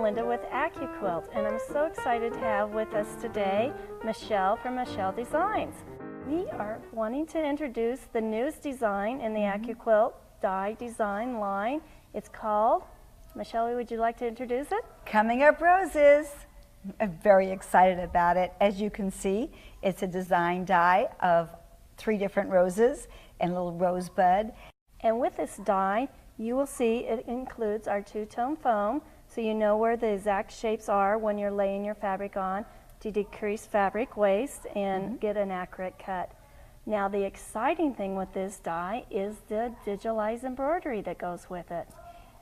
Linda with Accuquilt, and I'm so excited to have with us today Michelle from Michelle Designs. We are wanting to introduce the newest design in the Accuquilt die design line. It's called, Michelle, would you like to introduce it? Coming Up Roses. I'm very excited about it. As you can see, it's a design die of 3 different roses and a little rosebud. And with this die, you will see it includes our two-tone foam, so you know where the exact shapes are when you're laying your fabric on to decrease fabric waste and get an accurate cut. Now the exciting thing with this die is the digitalized embroidery that goes with it.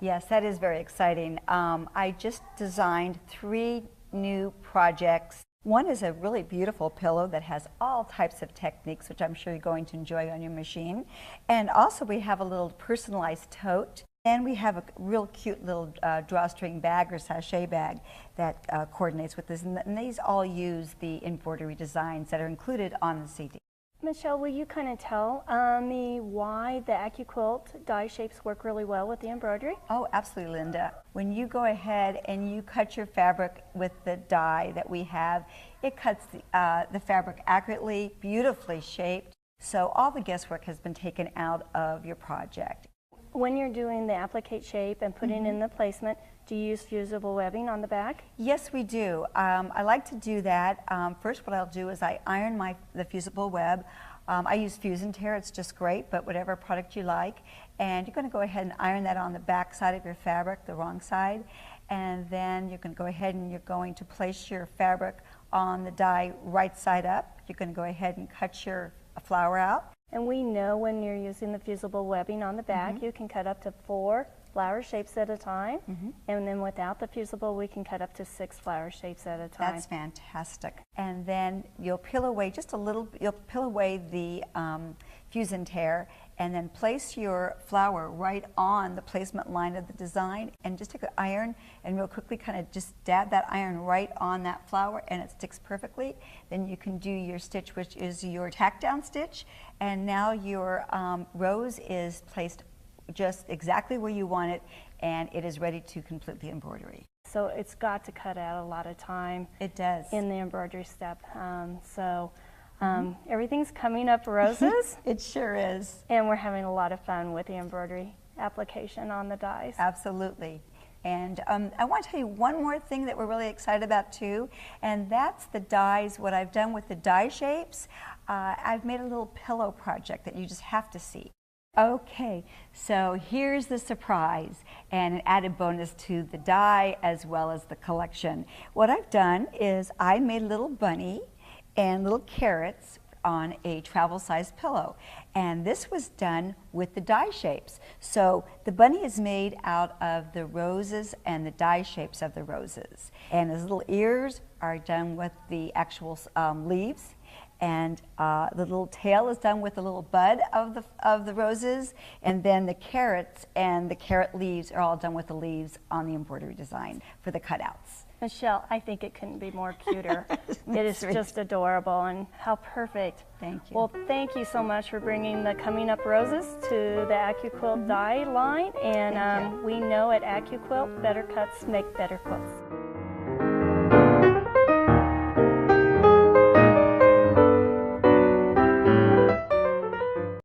Yes, that is very exciting. I just designed 3 new projects. One is a really beautiful pillow that has all types of techniques, which I'm sure you're going to enjoy on your machine. And also we have a little personalized tote. And we have a real cute little drawstring bag or sachet bag that coordinates with this. And these all use the embroidery designs that are included on the CD. Michelle, will you kind of tell me why the Accuquilt die shapes work really well with the embroidery? Oh, absolutely, Linda. When you go ahead and you cut your fabric with the die that we have, it cuts the fabric accurately, beautifully shaped, so all the guesswork has been taken out of your project. When you're doing the applicate shape and putting in the placement, do you use fusible webbing on the back? Yes, we do. I like to do that. First, what I'll do is I iron the fusible web. I use Fuse and Tear, it's just great, but whatever product you like. And you're going to go ahead and iron that on the back side of your fabric, the wrong side. And then you're going to go ahead and you're going to place your fabric on the die right side up. You're going to go ahead and cut your flower out. And we know when you're using the fusible webbing on the back, you can cut up to 4 flower shapes at a time. And then without the fusible, we can cut up to 6 flower shapes at a time. That's fantastic. And then you'll peel away just a little, you'll peel away the Fuse and Tear, and then place your flower right on the placement line of the design, and just take an iron and real quickly kind of just dab that iron right on that flower, and it sticks perfectly. Then you can do your stitch, which is your tack down stitch, and now your rose is placed just exactly where you want it, and it is ready to complete the embroidery. So it's got to cut out a lot of time. It does. In the embroidery step. Everything's coming up roses. It sure is. And we're having a lot of fun with the embroidery application on the dies. Absolutely. And I want to tell you one more thing that we're really excited about too, and that's the dies. What I've done with the die shapes, I've made a little pillow project that you just have to see. Okay, so here's the surprise and an added bonus to the die as well as the collection. What I've done is I made a little bunny and little carrots on a travel size pillow, and this was done with the die shapes. So the bunny is made out of the roses and the die shapes of the roses, and his little ears are done with the actual leaves, and the little tail is done with the little bud of the roses, and then the carrots and the carrot leaves are all done with the leaves on the embroidery design for the cutouts. Michelle, I think it couldn't be more cuter. It is just adorable, and how perfect. Thank you. Well, thank you so much for bringing the Coming Up Roses to the Accuquilt die line, and we know at Accuquilt, better cuts make better quilts.